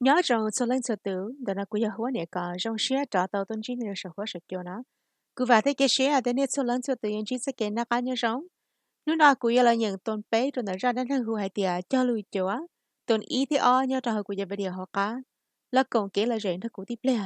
nhớ rằng số lần số tử đã là của Yahweh này cả trong xe trả tàu tuần chỉ nên sở hữu sự cho nó cứ vào thế cái xe ở đây số lần số tử những chỉ sẽ cái nó cá nhân sống nếu nào của là những tuần bé rồi nó ra đến hàng hữu hai tia cho lui chúa tuần ý thì nhớ rằng của bây giờ họ cá là còn kế là rèn nó của tiếp lệ.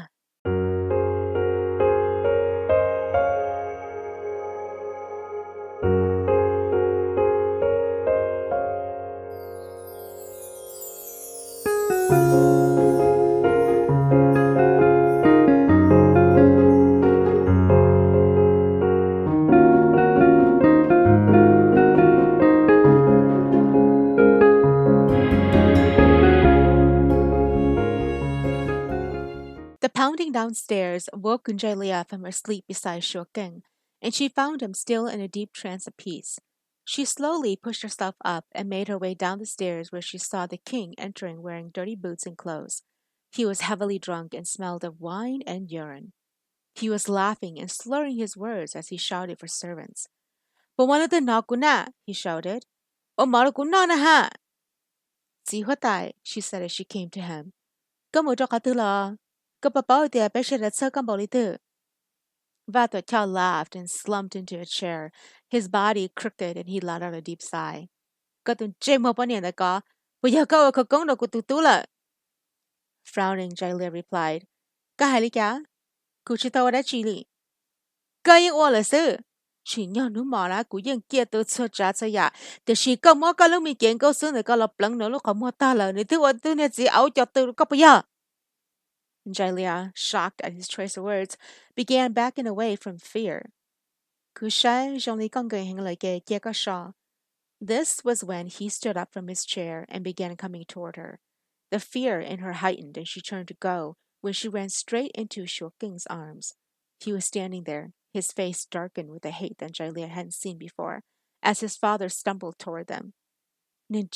The pounding downstairs woke Jialia from her sleep beside Shoking, and she found him still in a deep trance of peace. She slowly pushed herself up and made her way down the stairs where she saw the king entering wearing dirty boots and clothes. He was heavily drunk and smelled of wine and urine. He was laughing and slurring his words as he shouted for servants. But one of the nakuna, he shouted. O marukuna na ha! Zihotai, she said as she came to him. Kamu Vato laughed and slumped into a chair. His body crooked and he let out a deep sigh. Frowning, Jaila replied, Chỉ nhau nú mò lá của dân kia tôi cho trả cho ya. Thì chỉ có mỗi cái lúc mình kiện câu xưa này có lập lẫn nữa lúc không mua ta lời này thứ tôi này chỉ áo cho tôi có bây giờ. Jialia, shocked at his choice of words, began backing away from fear. This was when he stood up from his chair and began coming toward her. The fear in her heightened and she turned to go when she ran straight into Shuoking's arms. He was standing there, his face darkened with a hate that Jialia hadn't seen before, as his father stumbled toward them. He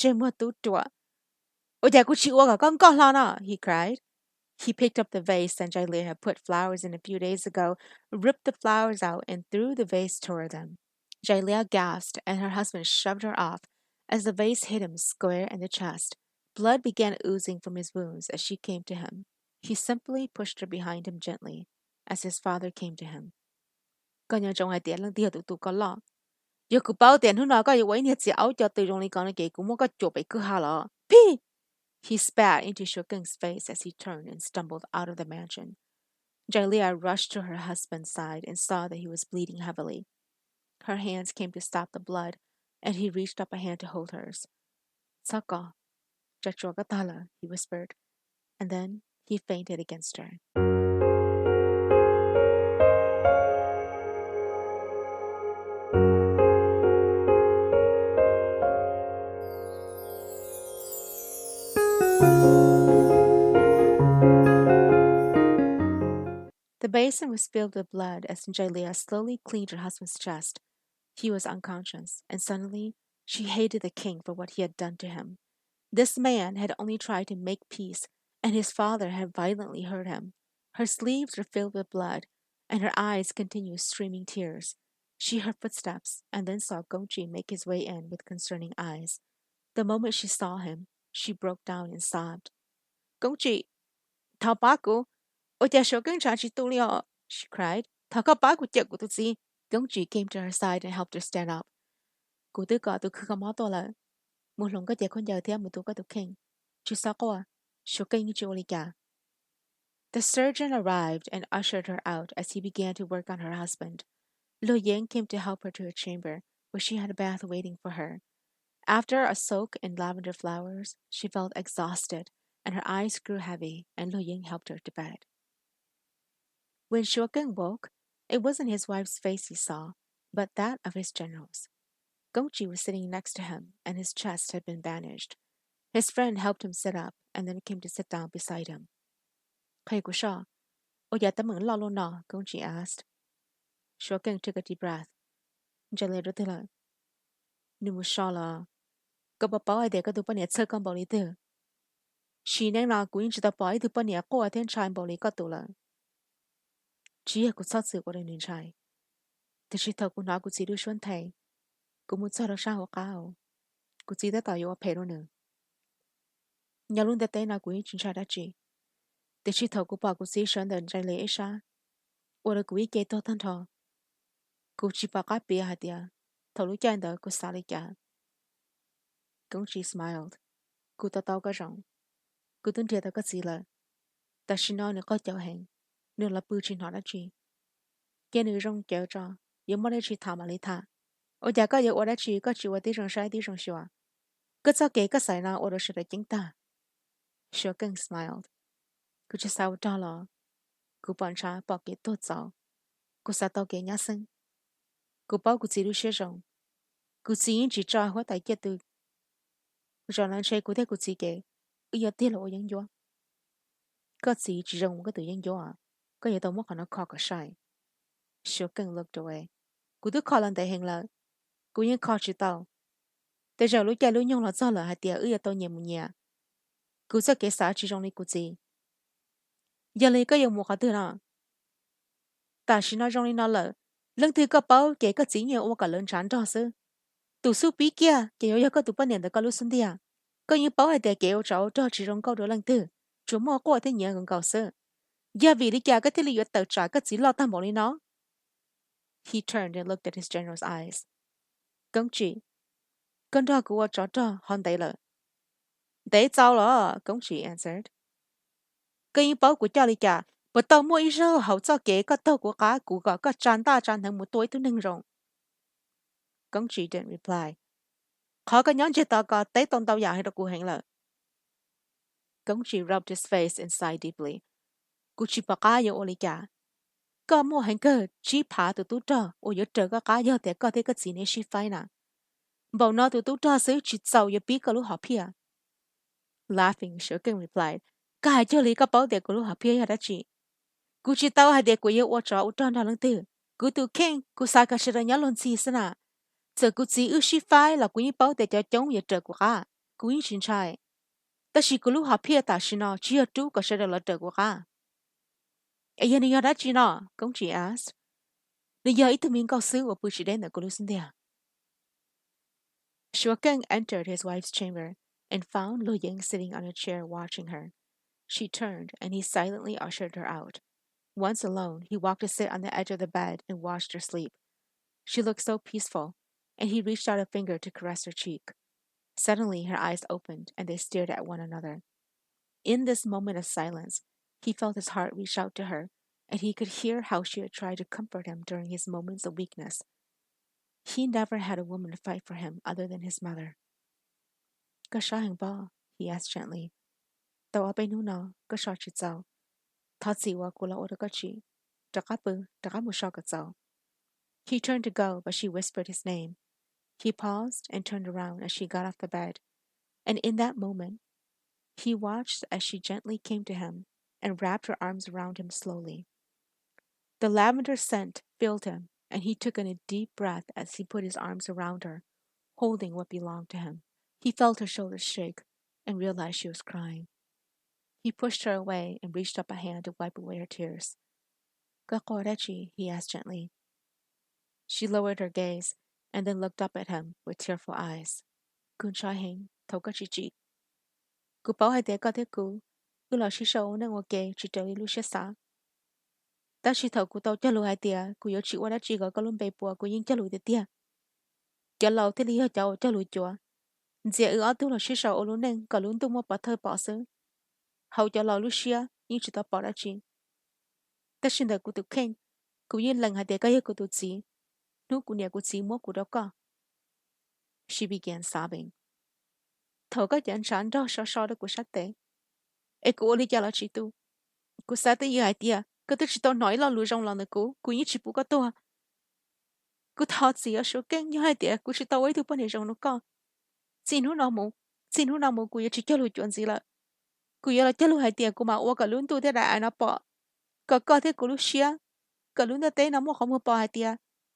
cried. He picked up the vase that Jialia had put flowers in a few days ago, ripped the flowers out, and threw the vase toward them. Jialia gasped, and her husband shoved her off as the vase hit him square in the chest. Blood began oozing from his wounds as she came to him. He simply pushed her behind him gently as his father came to him. He spat into Shukeng's face as he turned and stumbled out of the mansion. Jialia rushed to her husband's side and saw that he was bleeding heavily. Her hands came to stop the blood, and he reached up a hand to hold hers. Saka, Jachuagatala, he whispered, and then he fainted against her. The basin was filled with blood as Jialia slowly cleaned her husband's chest. He was unconscious, and suddenly she hated the king for what he had done to him. This man had only tried to make peace, and his father had violently hurt him. Her sleeves were filled with blood, and her eyes continued streaming tears. She heard footsteps, and then saw Gongchi make his way in with concerning eyes. The moment she saw him, she broke down and sobbed. Gongchi, Tabaku, she cried. Gongchi came to her side and helped her stand up. The surgeon arrived and ushered her out as he began to work on her husband. Lu Ying came to help her to her chamber, where she had a bath waiting for her. After a soak in lavender flowers, she felt exhausted, and her eyes grew heavy, and Lu Ying helped her to bed. When Shuokeng woke, it wasn't his wife's face he saw, but that of his generals. Gongchi was sitting next to him, and his chest had been bandaged. His friend helped him sit up, and then came to sit down beside him. Gongchi asked. Shuokeng took a deep breath. Nimushala. She nang going to the boy to bunny a co attend chime boli catula. Gia could satsu or in chai. The shita could not see Lucian tay. Gumutsara shao cow. Could see that you are peronu. nhà luôn tế nào quý chính tra đã chỉ để chỉ thầu của bà của sĩ sơn đần trái lệ sa ô là quý kê tô thân thọ cô chỉ bà cá bia hạt địa thầu lúc chân đỡ cô xả lấy cả công chị smiled cô ta tao cái rong cô tuân thiệt tao cái gì là ta xin nói nữa có cháu hẹn nữa là bự trên họ đã chỉ cái nữ rong kéo cho giống mà để chỉ thả mà lấy thả ở nhà có giờ ở đã chỉ có chịu ở tí rong sai tí rong xòa cứ sao kể cái sai nào ở đó sẽ là chính ta sure更 smiled cô chỉ sao cho lo cô bọn cha bỏ cái tốt giàu cô sao tao cái nhá sinh cô bảo cô chỉ được sử dụng cô chỉ chỉ cho hóa tại cái từ rồi lần sau cô thấy cô chỉ cái bây giờ tiền là ở những chỗ có chỉ dùng một cái từ những chỗ à có giờ tao mất khả năng khó cái sai sure更 looked away cô tức khó lần tại hiện là cô những khó chỉ taoแต่giờ lúc kia lúc nhung là do là hạt tiền giờ tao nhầm nhẹ cô sẽ cái sao chỉ trong này cô chỉ giờ lấy cái dùng một cái từ nào ta chỉ nói trong này nó là lần thứ có bao cái chỉ nhiều ô cả lần chán đó sư tụ su bí kia cái yêu có tụ bao年的个路顺的啊có những bao hay để cái yêu cháu cho chỉ trong câu đó lần thứ chú mua qua thế nhiều gần cầu sư giờ vì đi kia cái thứ liệu tự trả cái chỉ lo ta bỏ đi nó he turned and looked at his general's eyes công chị con đó của cháu cho hòn đấy là đấy cháu là công chị answered cái những bao của cháu đi kia bữa tao mua ít rau hậu cho cái tao của cá của cái tràn ta tràn thành một tuổi thứ nâng rộng công chị didn't reply khó cái nhóm chỉ tao có tới tôn tao giả hay là của hành lợi công chị rubbed his face and sighed deeply cô chỉ bảo cá yêu oli cả có mua hành cơ chỉ phá từ tú trơ ô giờ trơ cái cá yêu để có thể cái gì này chỉ phải nè bảo nó từ tú trơ xứ chỉ giàu giờ biết cái lúc họ pia laughing sure can replied cái cho lý cái bảo để cái lúc họ pia đã chỉ cô chỉ tao hay để cô yêu ô trọ ô tròn đó lần tư cô tu khen cô sai cái sự nhớ luôn gì xí nè giờ cô chỉ ước chỉ phải là cô như bảo để cho chống giờ trơ của cá cô như xin trai ta chỉ có lúc họ pia ta xin nó chỉ ở chú có sự là trơ của cá ấy giờ này đã chỉ nó công chị asked bây giờ ít mình cao sư ở bữa chỉ đến ở cô lúc sinh Shuakeng entered his wife's chamber and found Lu Ying sitting on a chair watching her. She turned, and he silently ushered her out. Once alone, he walked to sit on the edge of the bed and watched her sleep. She looked so peaceful, and he reached out a finger to caress her cheek. Suddenly, her eyes opened, and they stared at one another. In this moment of silence, he felt his heart reach out to her, and he could hear how she had tried to comfort him during his moments of weakness. He never had a woman to fight for him other than his mother. Có sao hành bao? He asked gently. Tao ở bênนู้นnó, có sao chỉ tao. Thọ chỉว่ากูละโอตก็จีจะกับปืจะกับมุชอกกับเจ้า He turned to go, but she whispered his name. He paused and turned around as she got off the bed, and in that moment, he watched as she gently came to him and wrapped her arms around him slowly. The lavender scent filled him, and he took in a deep breath as he put his arms around her, holding what belonged to him. He felt her shoulders shake and realized she was crying. He pushed her away and reached up a hand to wipe away her tears. Kakorechi, he asked gently. She lowered her gaze and then looked up at him with tearful eyes. Kunshahing, Tokachichi. Kupao hai te ka te ku, ula shi shao na ngoke chi teli lu shesa. Ta shi thầu của tao cho lu hai tia, ku yo chi wa da chi ga ka lum pe po ku yin cho lu te tia. Cho lâu thế li ho cháu cho lu chua. Dễ ư tu là shi shao lu neng ka lun tu mo pa thơ pa sơ. Hầu cho lâu lu shia, yin chi ta pa da chi. Ta xin đời của tụi khen, cũng như lần hai tia ka ye của tụi chi. Nu của nhà của chi mo của đó có. She began sobbing. Thầu có dẫn sản đó so đó của sát tế. Ê của li cho là chị tu. Của sát tế như hai tia, cứ tức chỉ tao nói là lùi trong lòng này của như chị bố có tu. Của thọ gì ở số kênh như hai tia, của chỉ tao ấy tu bên này trong nó có. Xin hú nào mù của như chỉ cho lùi chuyện gì là. Của như là cho lùi hai tia của mà ô cả lún tu thế đại nó bỏ. Có thế của lùi xia. Cả lún tế nó mua không mua bỏ hai tia.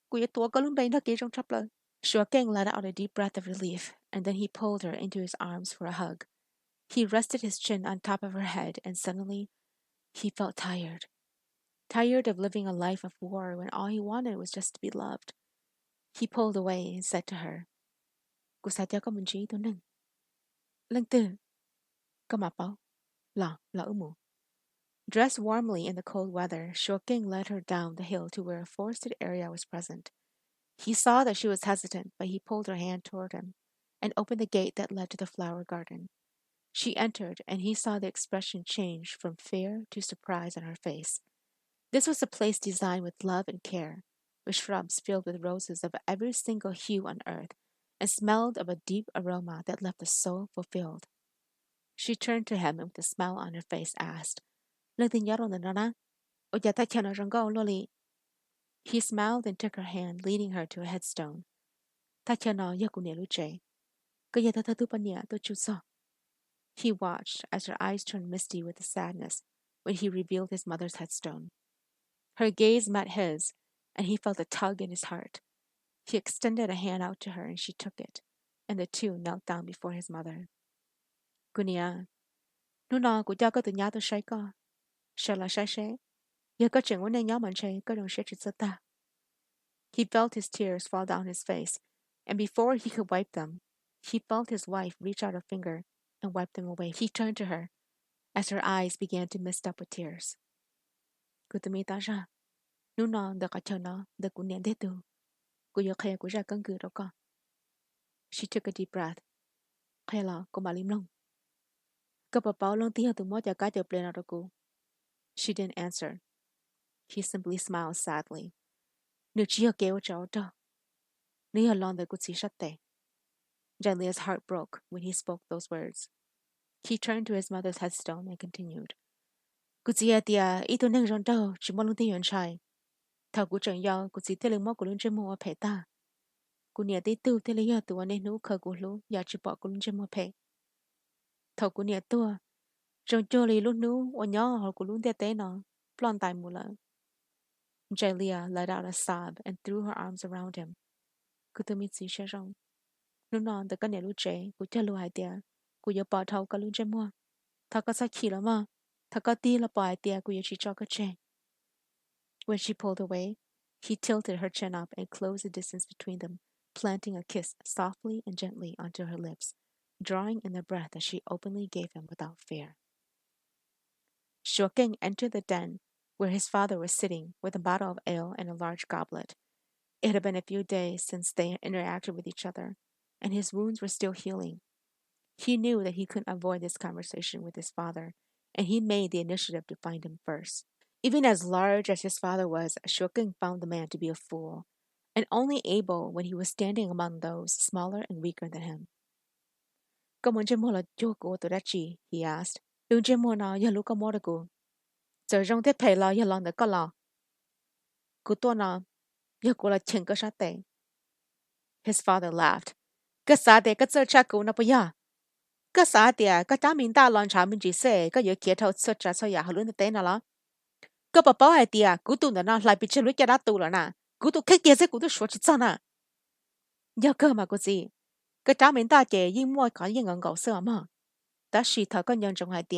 Của như tua cả lún bánh nó kê trong chấp lời. Shuakeng let out a deep breath of relief, and then he pulled her into his arms for a hug. He rested his chin on top of her head, and suddenly he felt tired. Tired of living a life of war when all he wanted was just to be loved. He pulled away and said to her, Cô sao cho có mình trí tôi nâng. Lăng tử. Come up, la umu. Dressed warmly in the cold weather, Shoking led her down the hill to where a forested area was present. He saw that she was hesitant, but he pulled her hand toward him and opened the gate that led to the flower garden. She entered, and he saw the expression change from fear to surprise on her face. This was a place designed with love and care, with shrubs filled with roses of every single hue on earth, and smelled of a deep aroma that left the soul fulfilled. She turned to him and with a smile on her face asked, "Lưng yaron na nana, o ya ta chana rango loli." He smiled and took her hand, leading her to a headstone. "Ta chana yakune luche, ka ya ta tu panya to chusa." He watched as her eyes turned misty with sadness when he revealed his mother's headstone. Her gaze met his, and he felt a tug in his heart. He extended a hand out to her, and she took it, and the two knelt down before his mother. "Gunia, nuna ku ja ka tu nya tu shai ka, shala shai shai, ya ka chen wen nya man chai ka rong she chi ta." He felt his tears fall down his face, and before he could wipe them, he felt his wife reach out a finger and wipe them away. He turned to her as her eyes began to mist up with tears. "Kutumi ta sha, nuna da ka chana da ku ne de tu, ku yo kaya ku ja kan ku ro ka." She took a deep breath. "Kaya la ku malim long. Ka pa pao long tia tu mo ja ka ja plena ro ku." She didn't answer. He simply smiled sadly. "Nu chi ke o chao ta, ni ha long da ku si shatte." Jalia's heart broke when he spoke those words. He turned to his mother's headstone and continued. "Ku tia tia ito neng ron do chi mo long ti yon chai. Ta ku chen yao ku si te le mo ku lun che mo wa pe ta. Ku nia ti tu te le ya tu ane nu ka ku lu ya chi po ku lun che mo pe. Ta ku nia tu rong cho li lu nu o nya ho ku lun te te na plan tai mu la." Jalia let out a sob and threw her arms around him. "Ku tu mi si she rong. Nu non da ka ne lu che ku te lu hai tia. Ku yo pa thau ka lun che mo. Ta ka sa ki la ma. Ta ka ti la pa tia ku yo chi cho ka che." When she pulled away, he tilted her chin up and closed the distance between them, planting a kiss softly and gently onto her lips, drawing in the breath that she openly gave him without fear. Shoking entered the den where his father was sitting with a bottle of ale and a large goblet. It had been a few days since they interacted with each other, and his wounds were still healing. He knew that he couldn't avoid this conversation with his father, and he made the initiative to find him first. Even as large as his father was, Shokin found the man to be a fool, and only able when he was standing among those smaller and weaker than him. He asked. "Giờ rong thế phải lo ya lòng được có lo. Cú tôi nào, ya cú là chừng cái sát tệ." His father laughed. "Cái啥tệ cái giờ cha cú nó bây giờ. Cái啥tệ cái cha mình ta lòng cha mình chỉ sẽ cái giờ kia thâu sợ cha sợ ya hơn tệ nào lo. Cái bà bảo ai tệ cú tôi nó lại bị chơi lối cái đó tu rồi nè. Cú tôi cái kia sẽ cú tôi说起真啊. Ya cơ mà cú gì. Cái cha mình ta chỉ yên mua cái yên ngon gạo sữa mà. Ta chỉ thở cái nhân trong hai tệ.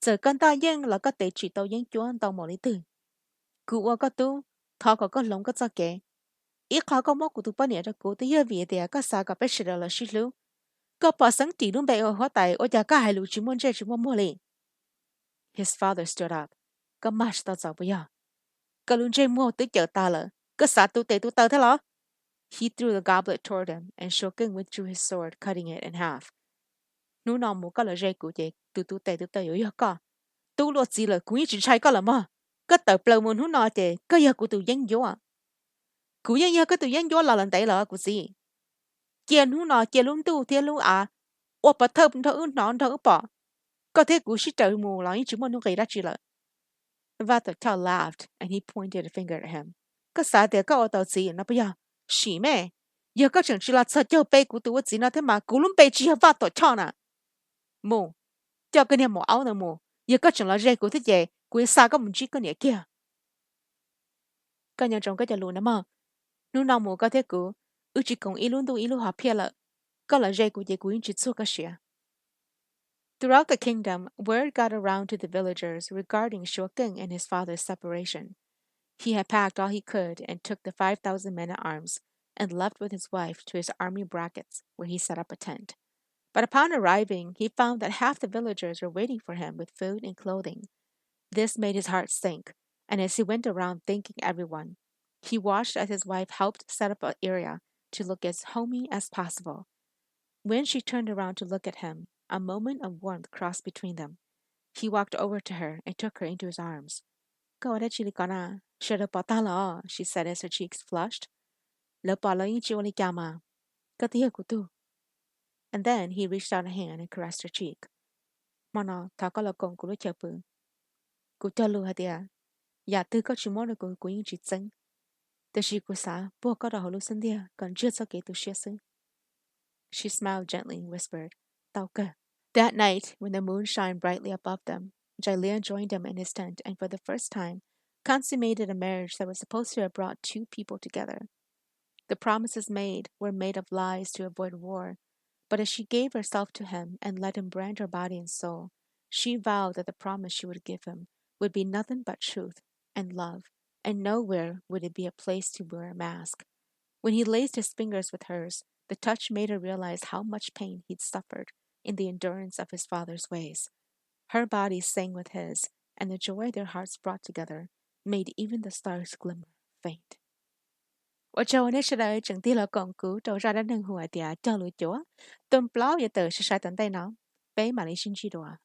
Giờ con ta yên là cái tệ chỉ tao yên chúa tao một lý tử. Cú ở cái tu, thọ có lông cái gì kệ. Ít khó có mốc của tụi bạn nhớ cô tới việc thì các xã gặp phải sự là xí lưu. Có bỏ sáng tỷ luôn bị ở hóa tại ở nhà các hai lũ chỉ muốn chơi chỉ muốn mua liền. His father stood up. Có mắt tao giáo bây giờ. Có luôn chơi mua tới chợ ta là. Có xã tụi tao thế lo. He threw the goblet toward him and Shokin withdrew his sword, cutting it in half. Nú nào mua có là dây của chị. Tụi tao yếu có. Tụi lột gì là cũng chỉ chạy có là mà. Có tờ bầu muốn nú nào chị. Có giờ của tụi dân vô à. Cú yên yên cái tụi dân vô là lần đấy là của gì. Chia nú nọ chia luôn tu chia luôn à, ô bà thơm thở nón thở bỏ, có thể cú sĩ trời mù là những chúng mình gây ra chỉ là. Vato laughed and he pointed a finger at him. Cái啥để cái ô tàu gì nó bây giờ, xỉ mẹ, giờ cái chuyện chỉ là sợ cho bé cú tu gì nó thế mà cú luôn bé chỉ là Vato nè, mù, cho cái này mù áo nè mù, giờ cái chuyện là dây cú thế gì, cú sao cái mình chỉ cái này kia. Cái nhà trong cái nhà luôn nè mà, nú nào mù có thể cú, chỉ cùng ý luôn tu ý luôn học phe là. Throughout the kingdom, word got around to the villagers regarding Shoking and his father's separation. He had packed all he could and took the 5,000 men at arms and left with his wife to his army brackets, where he set up a tent. But upon arriving, he found that half the villagers were waiting for him with food and clothing. This made his heart sink, and as he went around thanking everyone, he watched as his wife helped set up an area to look as homey as possible. When she turned around to look at him, a moment of warmth crossed between them. He walked over to her and took her into his arms. Go at Chilicana, Shadapatala, she said as her cheeks flushed. Lopala Chiwalikama, Katia Kutu. And then he reached out a hand and caressed her cheek. Mana takala kong kulu chapu. Kutalu hadia. Ya tư có chú món được của những chị chân. Từ she kusa, bo có đào lusen dia, còn chưa cho kể tu shia sư. She smiled gently and whispered, Tao cơ. That night, when the moon shined brightly above them, Jialia joined him in his tent and for the first time consummated a marriage that was supposed to have brought two people together. The promises made were made of lies to avoid war, but as she gave herself to him and let him brand her body and soul, she vowed that the promise she would give him would be nothing but truth and love, and nowhere would it be a place to wear a mask. When he laced his fingers with hers, the touch made her realize how much pain he'd suffered in the endurance of his father's ways. Her body sang with his, and the joy their hearts brought together made even the stars glimmer faint. 我叫那时来整地了港股，就让人能活的，叫路脚，等不老也得是晒等待呢，北马来新几多啊。